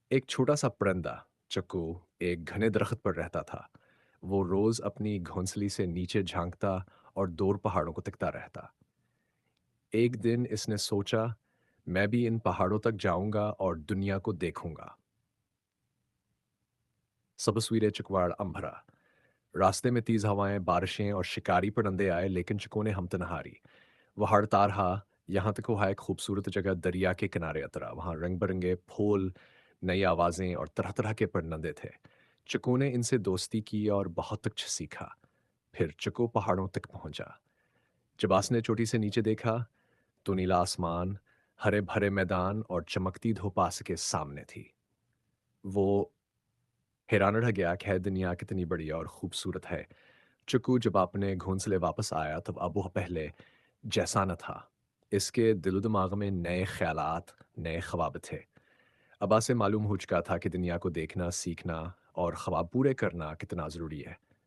ایک چھوٹا سا پرندہ چکو ایک گھنے درخت پر رہتا تھا۔ وہ روز اپنی گھونسلی سے نیچے جھانکتا اور دور پہاڑوں کو تکتا رہتا۔ ایک دن اس نے سوچا، میں بھی ان پہاڑوں تک جاؤں گا اور دنیا کو دیکھوں گا۔ سبسویرے چکواڑ امبھرا۔ راستے میں تیز ہوائیں، بارشیں اور شکاری پرندے آئے، لیکن چکو نے ہمت نہ ہاری۔ وہ ہڑتا رہا، یہاں تک وہ ایک خوبصورت جگہ دریا کے کنارے اترا۔ وہاں رنگ برنگے پھول، نئی آوازیں اور طرح طرح کے پرندے تھے۔ چکو نے ان سے دوستی کی اور بہت کچھ سیکھا۔ پھر چکو پہاڑوں تک پہنچا۔ جب آس نے چوٹی سے نیچے دیکھا تو نیلا آسمان، ہرے بھرے میدان اور چمکتی دھوپ آس کے سامنے تھی۔ وہ حیران رہ گیا کہ ہے دنیا کتنی بڑی اور خوبصورت ہے۔ چکو جب اپنے گھونسلے واپس آیا تب اب وہ پہلے جیسا نہ تھا۔ اس کے دل و دماغ میں نئے خیالات، نئے خواب تھے۔ ابا سے معلوم ہو چکا تھا کہ دنیا کو دیکھنا، سیکھنا اور خواب پورے کرنا کتنا ضروری ہے۔